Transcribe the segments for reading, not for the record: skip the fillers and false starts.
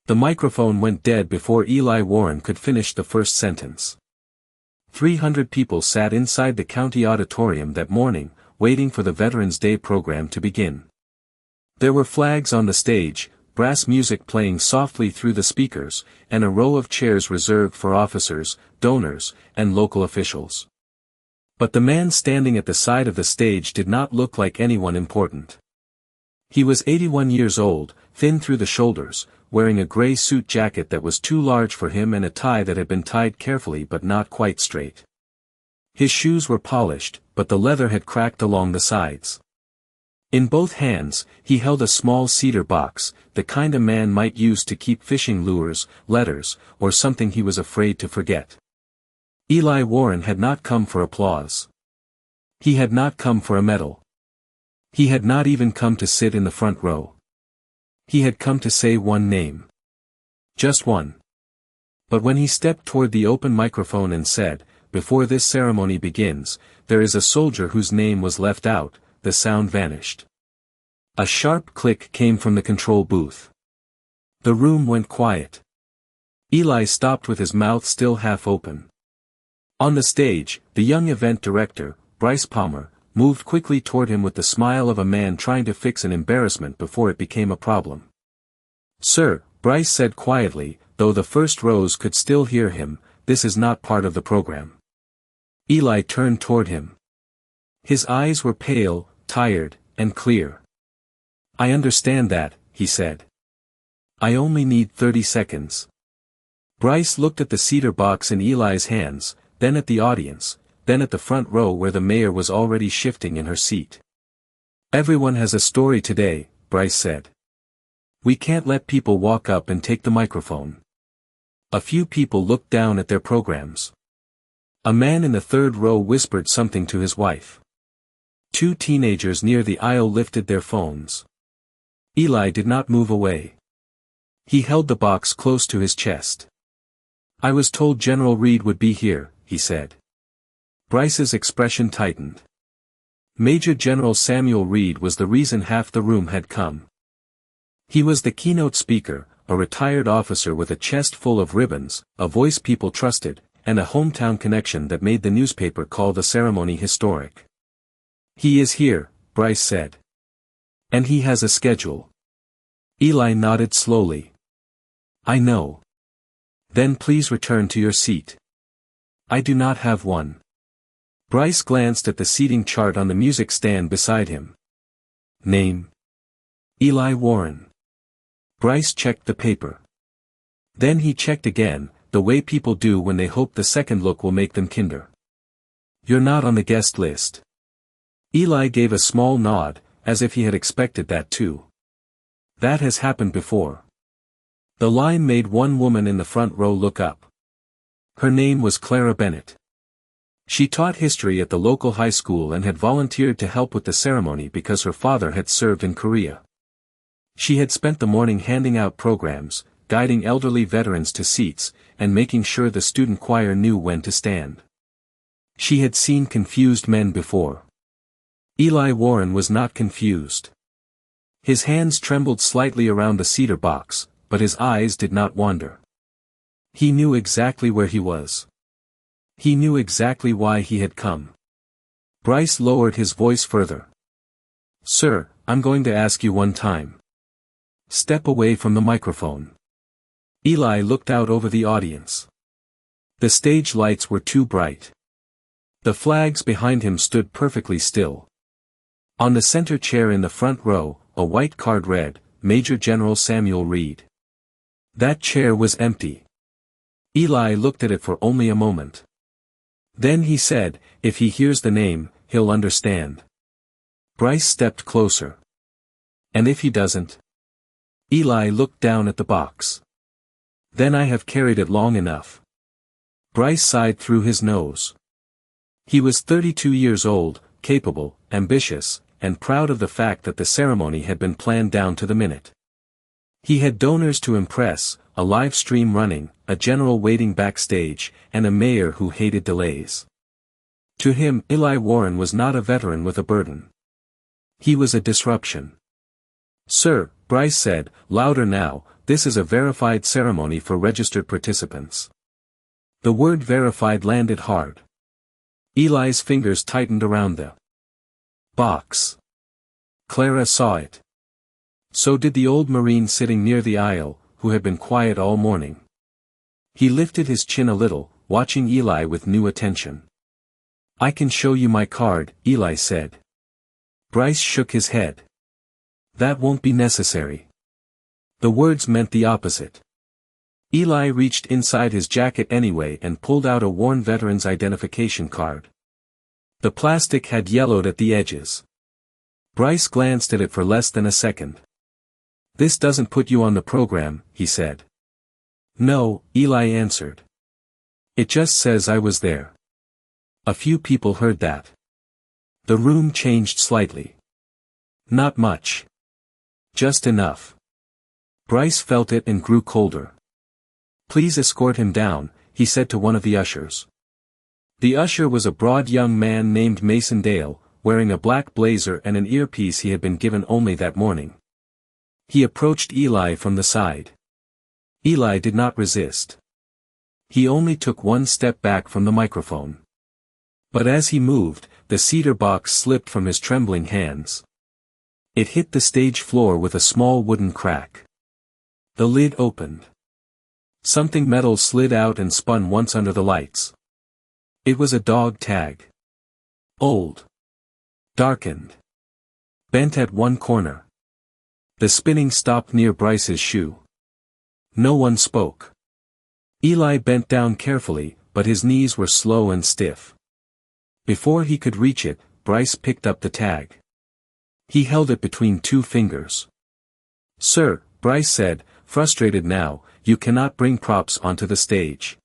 The microphone went dead before Eli Warren could finish the first sentence. 300 people sat inside the county auditorium that morning, waiting for the Veterans Day program to begin. There were flags on the stage, brass music playing softly through the speakers, and a row of chairs reserved for officers, donors, and local officials. But the man standing at the side of the stage did not look like anyone important. He was 81 years old, thin through the shoulders, wearing a gray suit jacket that was too large for him and a tie that had been tied carefully but not quite straight. His shoes were polished, but the leather had cracked along the sides. In both hands, he held a small cedar box, the kind a man might use to keep fishing lures, letters, or something he was afraid to forget. Eli Warren had not come for applause. He had not come for a medal. He had not even come to sit in the front row. He had come to say one name. Just one. But when he stepped toward the open microphone and said, "Before this ceremony begins, there is a soldier whose name was left out," the sound vanished. A sharp click came from the control booth. The room went quiet. Eli stopped with his mouth still half open. On the stage, the young event director, Bryce Palmer, moved quickly toward him with the smile of a man trying to fix an embarrassment before it became a problem. "Sir," Bryce said quietly, though the first rows could still hear him, "this is not part of the program." Eli turned toward him. His eyes were pale, tired, and clear. "I understand that," he said. "I only need 30 seconds. Bryce looked at the cedar box in Eli's hands, then at the audience, then at the front row where the mayor was already shifting in her seat. "Everyone has a story today," Bryce said. "We can't let people walk up and take the microphone." A few people looked down at their programs. A man in the third row whispered something to his wife. Two teenagers near the aisle lifted their phones. Eli did not move away. He held the box close to his chest. "I was told General Reed would be here," he said. Bryce's expression tightened. Major General Samuel Reed was the reason half the room had come. He was the keynote speaker, a retired officer with a chest full of ribbons, a voice people trusted, and a hometown connection that made the newspaper call the ceremony historic. "He is here," Bryce said. "And he has a schedule." Eli nodded slowly. "I know." "Then please return to your seat." "I do not have one." Bryce glanced at the seating chart on the music stand beside him. "Name?" "Eli Warren." Bryce checked the paper. Then he checked again, the way people do when they hope the second look will make them kinder. "You're not on the guest list." Eli gave a small nod, as if he had expected that too. "That has happened before." The line made one woman in the front row look up. Her name was Clara Bennett. She taught history at the local high school and had volunteered to help with the ceremony because her father had served in Korea. She had spent the morning handing out programs, guiding elderly veterans to seats, and making sure the student choir knew when to stand. She had seen confused men before. Eli Warren was not confused. His hands trembled slightly around the cedar box, but his eyes did not wander. He knew exactly where he was. He knew exactly why he had come. Bryce lowered his voice further. "Sir, I'm going to ask you one time. Step away from the microphone." Eli looked out over the audience. The stage lights were too bright. The flags behind him stood perfectly still. On the center chair in the front row, a white card read, "Major General Samuel Reed." That chair was empty. Eli looked at it for only a moment. Then he said, "If he hears the name, he'll understand." Bryce stepped closer. "And if he doesn't?" Eli looked down at the box. "Then I have carried it long enough." Bryce sighed through his nose. He was 32 years old, capable, ambitious, and proud of the fact that the ceremony had been planned down to the minute. He had donors to impress, a live stream running, a general waiting backstage, and a mayor who hated delays. To him, Eli Warren was not a veteran with a burden. He was a disruption. "Sir," Bryce said, louder now, this is a verified ceremony for registered participants. The word verified landed hard. Eli's fingers tightened around the box. Clara saw it. So did the old Marine sitting near the aisle, who had been quiet all morning. He lifted his chin a little, watching Eli with new attention. "I can show you my card," Eli said. Bryce shook his head. "That won't be necessary." The words meant the opposite. Eli reached inside his jacket anyway and pulled out a worn veteran's identification card. The plastic had yellowed at the edges. Bryce glanced at it for less than a second. "This doesn't put you on the program," he said. "No," Eli answered. "It just says I was there." A few people heard that. The room changed slightly. Not much. Just enough. Bryce felt it and grew colder. "Please escort him down," he said to one of the ushers. The usher was a broad young man named Mason Dale, wearing a black blazer and an earpiece he had been given only that morning. He approached Eli from the side. Eli did not resist. He only took one step back from the microphone. But as he moved, the cedar box slipped from his trembling hands. It hit the stage floor with a small wooden crack. The lid opened. Something metal slid out and spun once under the lights. It was a dog tag. Old. Darkened. Bent at one corner. The spinning stopped near Bryce's shoe. No one spoke. Eli bent down carefully, but his knees were slow and stiff. Before he could reach it, Bryce picked up the tag. He held it between two fingers. "Sir," Bryce said, frustrated now, "you cannot bring props onto the stage."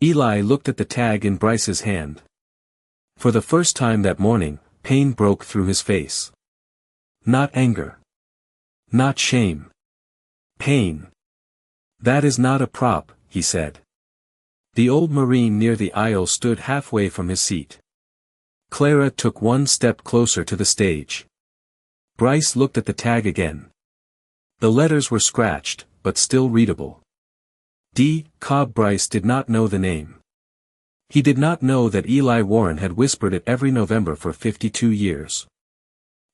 Eli looked at the tag in Bryce's hand. For the first time that morning, pain broke through his face. Not anger. Not shame. Pain. "That is not a prop," he said. The old Marine near the aisle stood halfway from his seat. Clara took one step closer to the stage. Bryce looked at the tag again. The letters were scratched, but still readable. D. Cobb. Bryce did not know the name. He did not know that Eli Warren had whispered it every November for 52 years.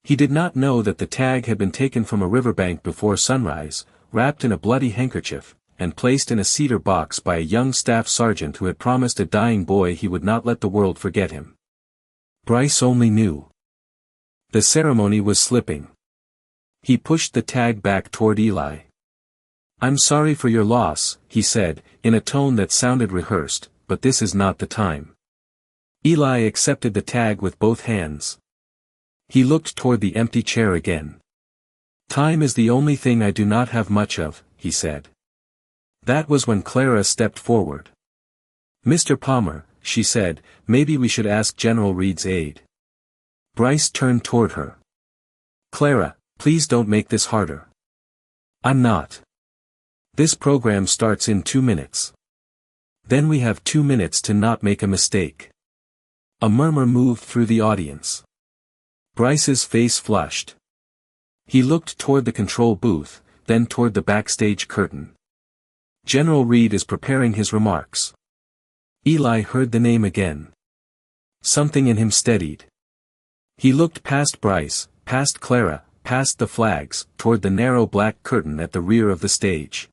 He did not know that the tag had been taken from a riverbank before sunrise, wrapped in a bloody handkerchief, and placed in a cedar box by a young staff sergeant who had promised a dying boy he would not let the world forget him. Bryce only knew. The ceremony was slipping. He pushed the tag back toward Eli. "I'm sorry for your loss," he said, in a tone that sounded rehearsed, "but this is not the time." Eli accepted the tag with both hands. He looked toward the empty chair again. "Time is the only thing I do not have much of," he said. That was when Clara stepped forward. "Mr. Palmer," she said, "maybe we should ask General Reed's aid." Bryce turned toward her. "Clara, please don't make this harder." "I'm not. This program starts in 2 minutes. Then we have 2 minutes to not make a mistake." A murmur moved through the audience. Bryce's face flushed. He looked toward the control booth, then toward the backstage curtain. "General Reed is preparing his remarks." Eli heard the name again. Something in him steadied. He looked past Bryce, past Clara, past the flags, toward the narrow black curtain at the rear of the stage.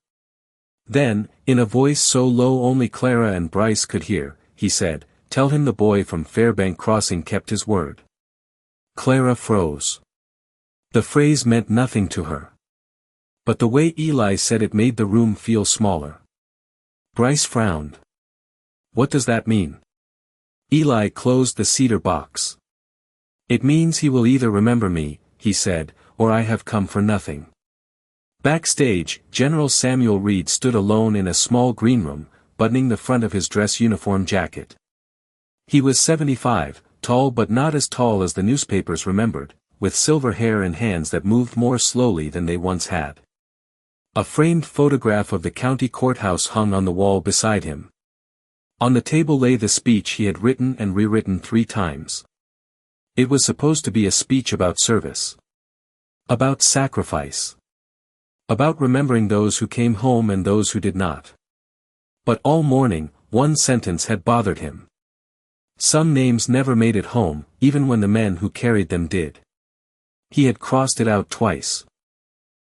Then, in a voice so low only Clara and Bryce could hear, he said, "Tell him the boy from Fairbank Crossing kept his word." Clara froze. The phrase meant nothing to her. But the way Eli said it made the room feel smaller. Bryce frowned. "What does that mean?" Eli closed the cedar box. "It means he will either remember me," he said, "or I have come for nothing." Backstage, General Samuel Reed stood alone in a small green room, buttoning the front of his dress uniform jacket. He was 75, tall but not as tall as the newspapers remembered, with silver hair and hands that moved more slowly than they once had. A framed photograph of the county courthouse hung on the wall beside him. On the table lay the speech he had written and rewritten 3 times. It was supposed to be a speech about service. About sacrifice. About remembering those who came home and those who did not. But all morning, one sentence had bothered him. Some names never made it home, even when the men who carried them did. He had crossed it out twice.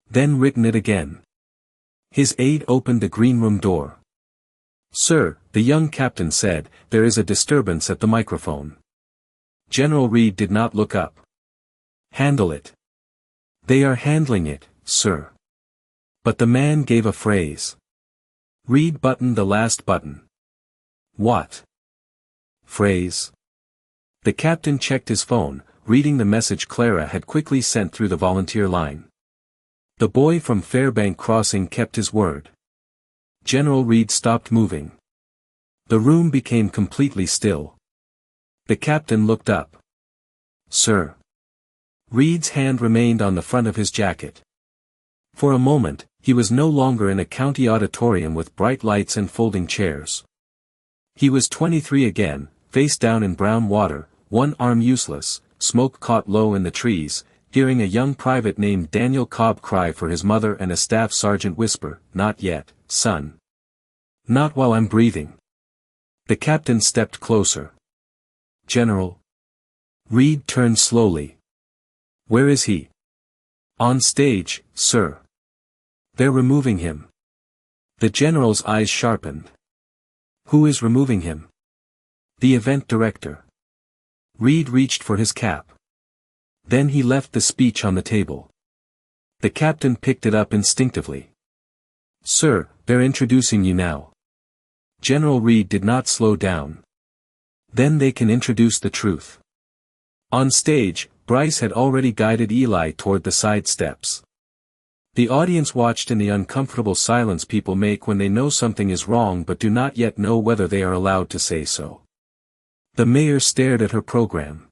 Then written it again. His aide opened the green room door. "Sir," the young captain said, "there is a disturbance at the microphone." General Reed did not look up. "Handle it." "They are handling it, sir." But the man gave a phrase. Reed buttoned the last button. "What phrase?" The captain checked his phone, reading the message Clara had quickly sent through the volunteer line. The boy from Fairbank Crossing kept his word. General Reed stopped moving. The room became completely still. The captain looked up. "Sir." Reed's hand remained on the front of his jacket. For a moment, he was no longer in a county auditorium with bright lights and folding chairs. He was 23 again, face down in brown water, one arm useless, smoke caught low in the trees, hearing a young private named Daniel Cobb cry for his mother and a staff sergeant whisper, "Not yet, son. Not while I'm breathing." The captain stepped closer. "General." Reed turned slowly. "Where is he?" "On stage, sir. They're removing him." The general's eyes sharpened. "Who is removing him?" "The event director." Reed reached for his cap. Then he left the speech on the table. The captain picked it up instinctively. "Sir, they're introducing you now." General Reed did not slow down. "Then they can introduce the truth." On stage, Bryce had already guided Eli toward the side steps. The audience watched in the uncomfortable silence people make when they know something is wrong but do not yet know whether they are allowed to say so. The mayor stared at her program.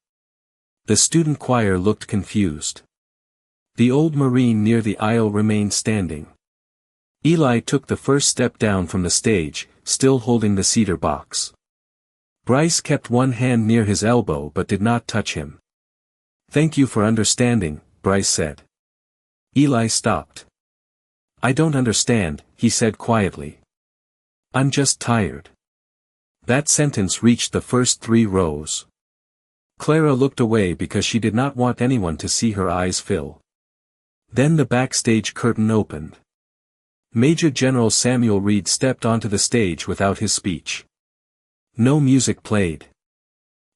The student choir looked confused. The old Marine near the aisle remained standing. Eli took the first step down from the stage, still holding the cedar box. Bryce kept one hand near his elbow but did not touch him. "Thank you for understanding," Bryce said. Eli stopped. "I don't understand," he said quietly. "I'm just tired." That sentence reached the first 3 rows. Clara looked away because she did not want anyone to see her eyes fill. Then the backstage curtain opened. Major General Samuel Reed stepped onto the stage without his speech. No music played.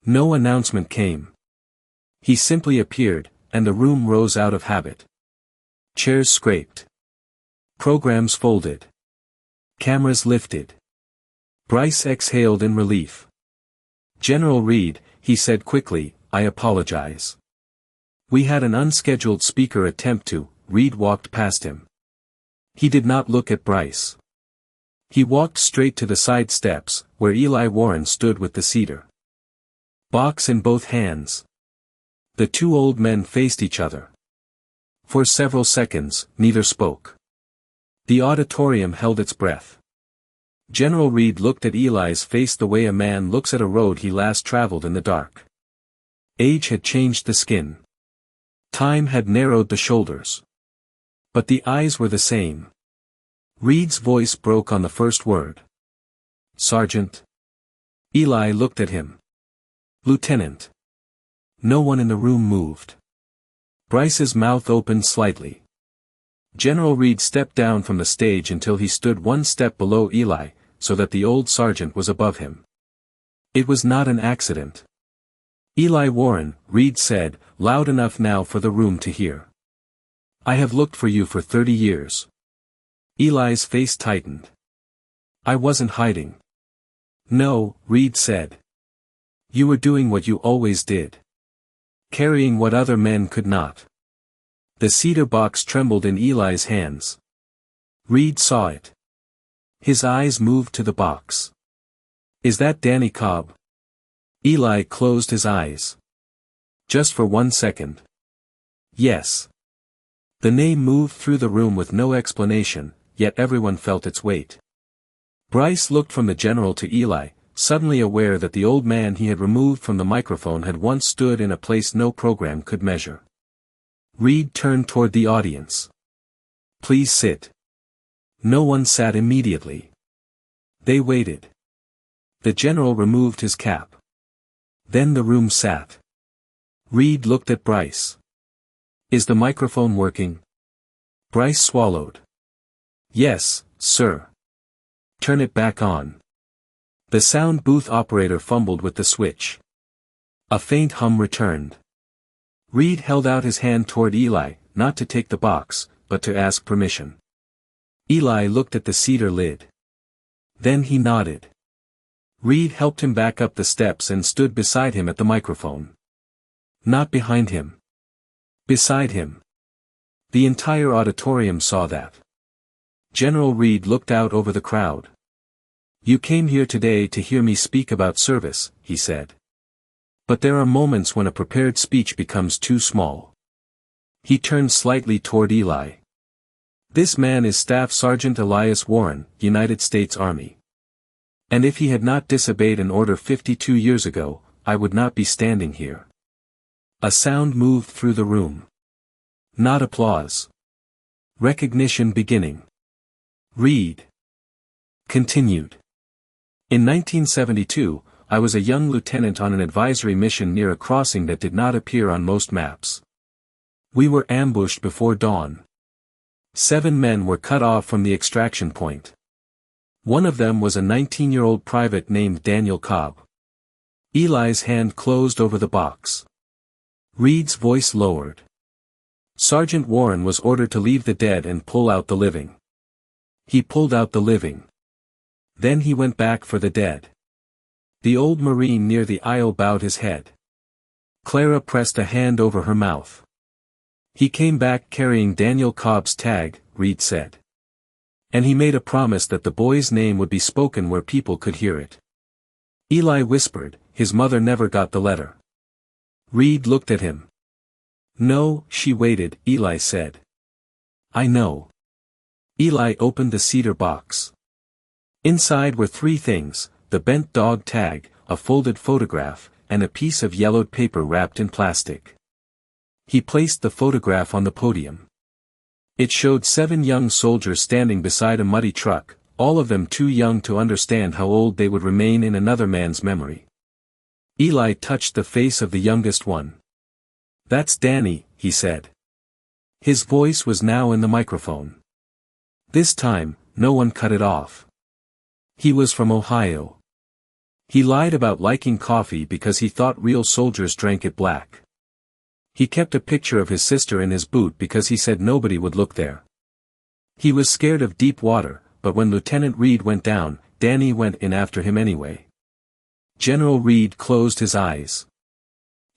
No announcement came. He simply appeared, and the room rose out of habit. Chairs scraped. Programs folded. Cameras lifted. Bryce exhaled in relief. "General Reed," he said quickly, "I apologize. We had an unscheduled speaker attempt to." Reed walked past him. He did not look at Bryce. He walked straight to the side steps, where Eli Warren stood with the cedar box in both hands. The 2 old men faced each other. For several seconds, neither spoke. The auditorium held its breath. General Reed looked at Eli's face the way a man looks at a road he last traveled in the dark. Age had changed the skin. Time had narrowed the shoulders. But the eyes were the same. Reed's voice broke on the first word. "Sergeant." Eli looked at him. "Lieutenant." No one in the room moved. Bryce's mouth opened slightly. General Reed stepped down from the stage until he stood 1 step below Eli, so that the old sergeant was above him. It was not an accident. "Eli Warren," Reed said, loud enough now for the room to hear. "I have looked for you for 30 years. Eli's face tightened. "I wasn't hiding." "No," Reed said. "You were doing what you always did. Carrying what other men could not." The cedar box trembled in Eli's hands. Reed saw it. His eyes moved to the box. "Is that Danny Cobb?" Eli closed his eyes. "Just for 1 second. "Yes." The name moved through the room with no explanation, yet everyone felt its weight. Bryce looked from the general to Eli, suddenly aware that the old man he had removed from the microphone had once stood in a place no program could measure. Reed turned toward the audience. Please sit. No one sat immediately. They waited. The general removed his cap. Then the room sat. Reed looked at Bryce. Is the microphone working? Bryce swallowed. Yes, sir. Turn it back on. The sound booth operator fumbled with the switch. A faint hum returned. Reed held out his hand toward Eli, not to take the box, but to ask permission. Eli looked at the cedar lid. Then he nodded. Reed helped him back up the steps and stood beside him at the microphone. Not behind him. Beside him. The entire auditorium saw that. General Reed looked out over the crowd. You came here today to hear me speak about service, he said. But there are moments when a prepared speech becomes too small. He turned slightly toward Eli. This man is Staff Sergeant Eli Warren, United States Army. And if he had not disobeyed an order 52 years ago, I would not be standing here. A sound moved through the room. Not applause. Recognition beginning. Reed continued. In 1972, I was a young lieutenant on an advisory mission near a crossing that did not appear on most maps. We were ambushed before dawn. 7 men were cut off from the extraction point. One of them was a 19-year-old private named Daniel Cobb. Eli's hand closed over the box. Reed's voice lowered. Sergeant Warren was ordered to leave the dead and pull out the living. He pulled out the living. Then he went back for the dead. The old Marine near the aisle bowed his head. Clara pressed a hand over her mouth. He came back carrying Daniel Cobb's tag, Reed said. And he made a promise that the boy's name would be spoken where people could hear it. Eli whispered, his mother never got the letter. Reed looked at him. No, she waited, Eli said. I know. Eli opened the cedar box. Inside were 3 things, the bent dog tag, a folded photograph, and a piece of yellowed paper wrapped in plastic. He placed the photograph on the podium. It showed 7 young soldiers standing beside a muddy truck, all of them too young to understand how old they would remain in another man's memory. Eli touched the face of the youngest one. That's Danny, he said. His voice was now in the microphone. This time, no one cut it off. He was from Ohio. He lied about liking coffee because he thought real soldiers drank it black. He kept a picture of his sister in his boot because he said nobody would look there. He was scared of deep water, but when Lieutenant Reed went down, Danny went in after him anyway. General Reed closed his eyes.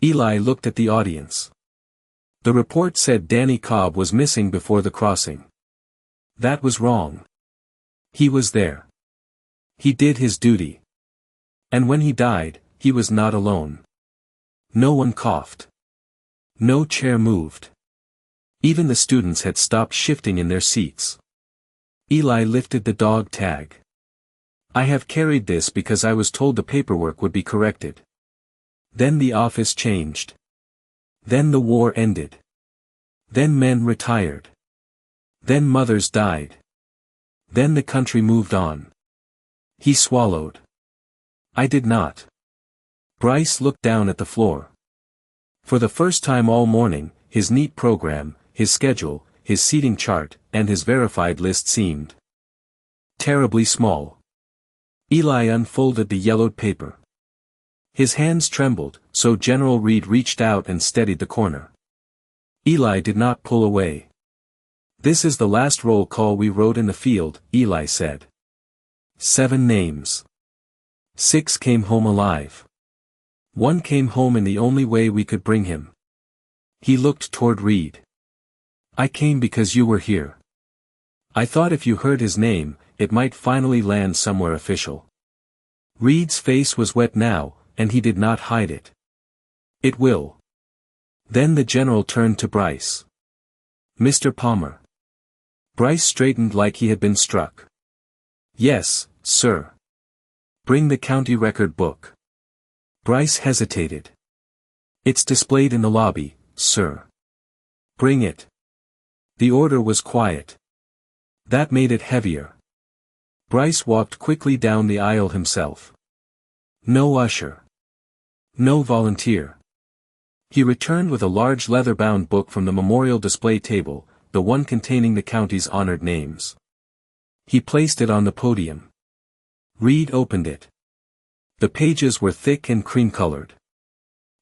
Eli looked at the audience. The report said Danny Cobb was missing before the crossing. That was wrong. He was there. He did his duty. And when he died, he was not alone. No one coughed. No chair moved. Even the students had stopped shifting in their seats. Eli lifted the dog tag. I have carried this because I was told the paperwork would be corrected. Then the office changed. Then the war ended. Then men retired. Then mothers died. Then the country moved on. He swallowed. I did not. Bryce looked down at the floor. For the first time all morning, his neat program, his schedule, his seating chart, and his verified list seemed terribly small. Eli unfolded the yellowed paper. His hands trembled, so General Reed reached out and steadied the corner. Eli did not pull away. This is the last roll call we wrote in the field, Eli said. 7 names. 6 came home alive. 1 came home in the only way we could bring him. He looked toward Reed. I came because you were here. I thought if you heard his name, it might finally land somewhere official. Reed's face was wet now, and he did not hide it. It will. Then the general turned to Bryce. Mr. Palmer. Bryce straightened like he had been struck. Yes, sir. Bring the county record book. Bryce hesitated. It's displayed in the lobby, sir. Bring it. The order was quiet. That made it heavier. Bryce walked quickly down the aisle himself. No usher. No volunteer. He returned with a large leather-bound book from the memorial display table, the one containing the county's honored names. He placed it on the podium. Reed opened it. The pages were thick and cream-colored.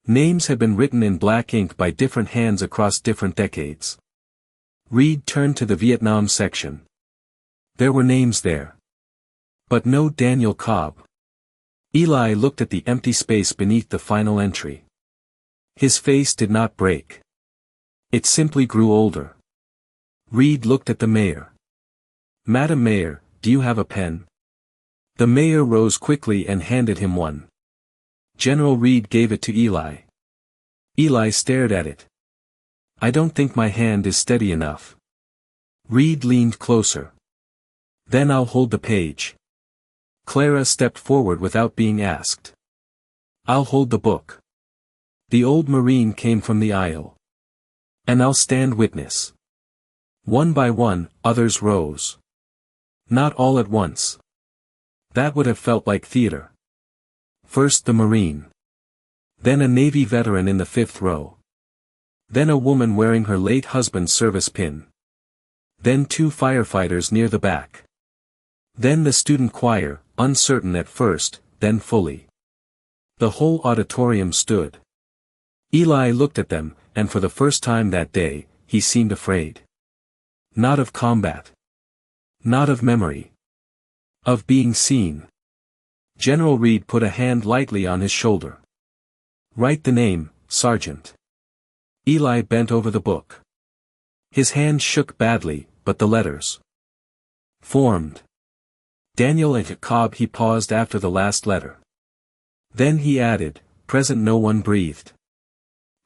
Names had been written in black ink by different hands across different decades. Reed turned to the Vietnam section. There were names there. But no Daniel Cobb. Eli looked at the empty space beneath the final entry. His face did not break. It simply grew older. Reed looked at the mayor. Madam Mayor, do you have a pen? The mayor rose quickly and handed him one. General Reed gave it to Eli. Eli stared at it. I don't think my hand is steady enough. Reed leaned closer. Then I'll hold the page. Clara stepped forward without being asked. I'll hold the book. The old Marine came from the aisle. And I'll stand witness. One by one, others rose. Not all at once. That would have felt like theater. First the Marine. Then a Navy veteran in the fifth row. Then a woman wearing her late husband's service pin. Then two firefighters near the back. Then the student choir, uncertain at first, then fully. The whole auditorium stood. Eli looked at them, and for the first time that day, he seemed afraid. Not of combat. Not of memory. Of being seen. General Reed put a hand lightly on his shoulder. Write the name, Sergeant. Eli bent over the book. His hand shook badly, but the letters formed. Daniel and Cobb. He paused after the last letter. Then he added, present. No one breathed.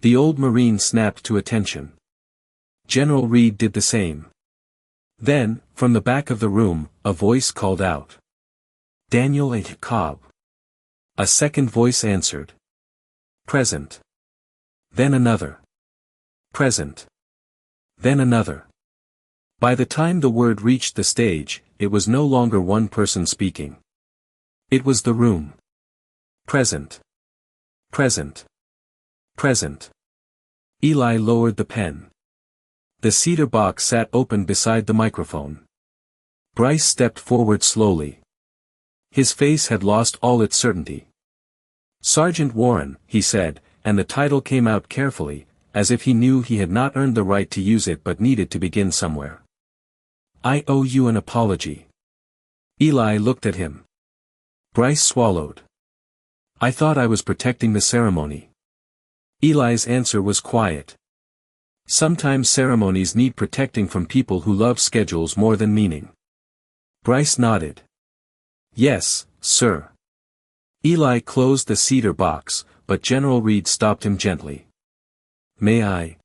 The old Marine snapped to attention. General Reed did the same. Then, from the back of the room, a voice called out. Daniel and Cobb. A second voice answered. Present. Then another. Present. Then another. By the time the word reached the stage, it was no longer one person speaking. It was the room. Present. Present. Present. Eli lowered the pen. The cedar box sat open beside the microphone. Bryce stepped forward slowly. His face had lost all its certainty. Sergeant Warren, he said, and the title came out carefully, as if he knew he had not earned the right to use it but needed to begin somewhere. I owe you an apology. Eli looked at him. Bryce swallowed. I thought I was protecting the ceremony. Eli's answer was quiet. Sometimes ceremonies need protecting from people who love schedules more than meaning. Bryce nodded. Yes, sir. Eli closed the cedar box, but General Reed stopped him gently. May I?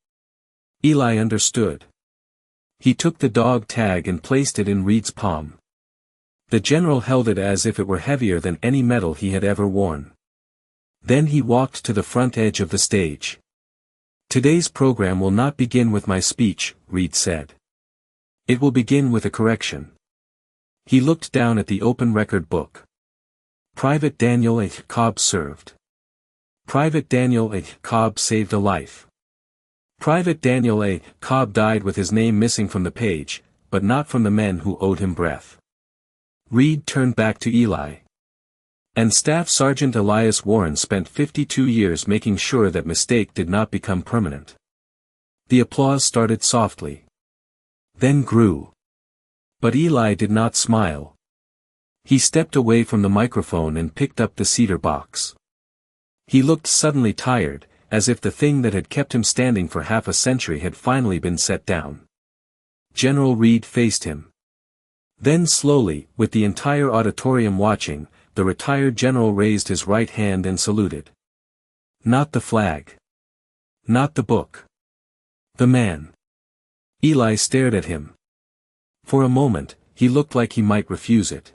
Eli understood. He took the dog tag and placed it in Reed's palm. The general held it as if it were heavier than any medal he had ever worn. Then he walked to the front edge of the stage. Today's program will not begin with my speech, Reed said. It will begin with a correction. He looked down at the open record book. Private Daniel A. Cobb served. Private Daniel A. Cobb saved a life. Private Daniel A. Cobb died with his name missing from the page, but not from the men who owed him breath. Reed turned back to Eli. And Staff Sergeant Elias Warren spent 52 years making sure that mistake did not become permanent. The applause started softly. Then grew. But Eli did not smile. He stepped away from the microphone and picked up the cedar box. He looked suddenly tired, as if the thing that had kept him standing for half a century had finally been set down. General Reed faced him. Then slowly, with the entire auditorium watching, the retired general raised his right hand and saluted. Not the flag. Not the book. The man. Eli stared at him. For a moment, he looked like he might refuse it.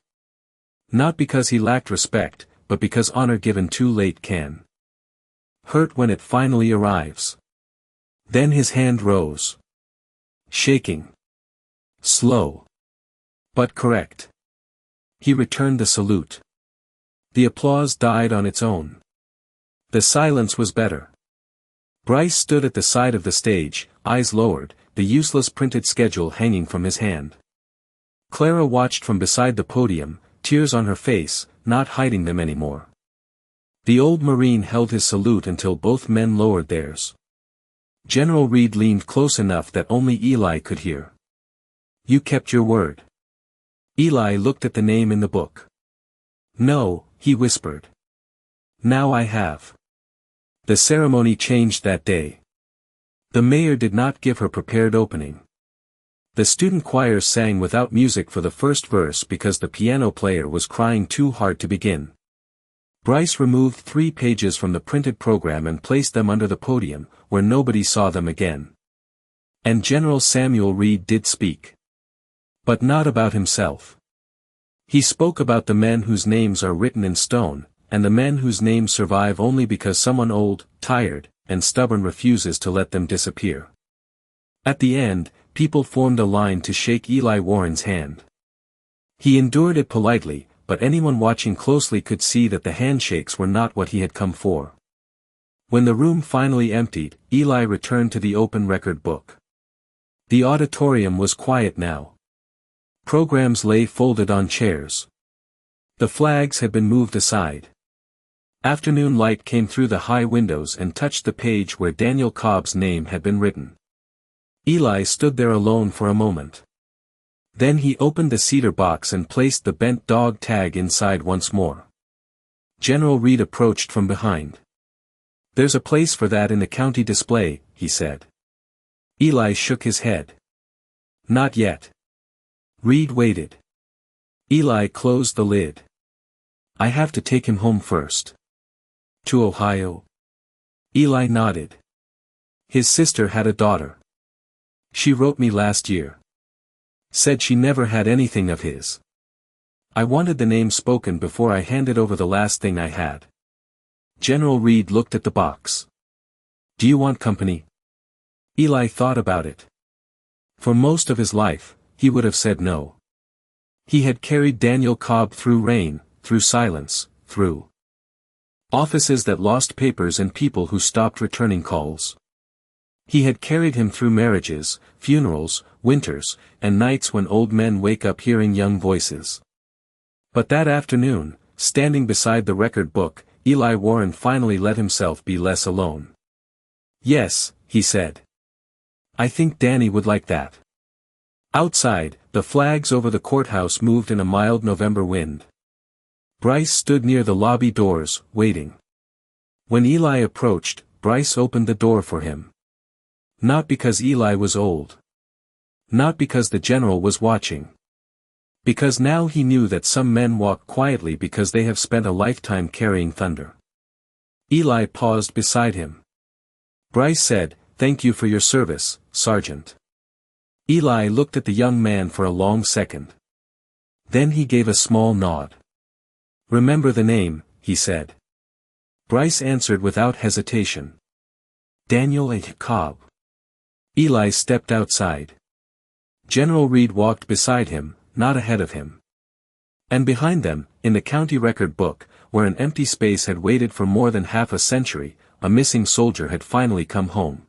Not because he lacked respect, but because honor given too late can hurt when it finally arrives. Then his hand rose. Shaking. Slow. But correct. He returned the salute. The applause died on its own. The silence was better. Bryce stood at the side of the stage, eyes lowered, the useless printed schedule hanging from his hand. Clara watched from beside the podium, tears on her face, not hiding them anymore. The old Marine held his salute until both men lowered theirs. General Reed leaned close enough that only Eli could hear. "You kept your word." Eli looked at the name in the book. "No," he whispered. "Now I have." The ceremony changed that day. The mayor did not give her prepared opening. The student choir sang without music for the first verse because the piano player was crying too hard to begin. Bryce removed 3 pages from the printed program and placed them under the podium, where nobody saw them again. And General Samuel Reed did speak. But not about himself. He spoke about the men whose names are written in stone, and the men whose names survive only because someone old, tired, and stubborn refuses to let them disappear. At the end, people formed a line to shake Eli Warren's hand. He endured it politely, but anyone watching closely could see that the handshakes were not what he had come for. When the room finally emptied, Eli returned to the open record book. The auditorium was quiet now. Programs lay folded on chairs. The flags had been moved aside. Afternoon light came through the high windows and touched the page where Daniel Cobb's name had been written. Eli stood there alone for a moment. Then he opened the cedar box and placed the bent dog tag inside once more. General Reed approached from behind. "There's a place for that in the county display," he said. Eli shook his head. "Not yet." Reed waited. Eli closed the lid. "I have to take him home first." "To Ohio?" Eli nodded. His sister had a daughter. "She wrote me last year. Said she never had anything of his. I wanted the name spoken before I handed over the last thing I had." General Reed looked at the box. "Do you want company?" Eli thought about it. For most of his life, he would have said no. He had carried Daniel Cobb through rain, through silence, through offices that lost papers and people who stopped returning calls. He had carried him through marriages, funerals, winters, and nights when old men wake up hearing young voices. But that afternoon, standing beside the record book, Eli Warren finally let himself be less alone. "Yes," he said. "I think Danny would like that." Outside, the flags over the courthouse moved in a mild November wind. Bryce stood near the lobby doors, waiting. When Eli approached, Bryce opened the door for him. Not because Eli was old. Not because the general was watching. Because now he knew that some men walk quietly because they have spent a lifetime carrying thunder. Eli paused beside him. Bryce said, "Thank you for your service, Sergeant." Eli looked at the young man for a long second. Then he gave a small nod. "Remember the name," he said. Bryce answered without hesitation. "Daniel A. Cobb." Eli stepped outside. General Reed walked beside him, not ahead of him. And behind them, in the county record book, where an empty space had waited for more than half a century, a missing soldier had finally come home.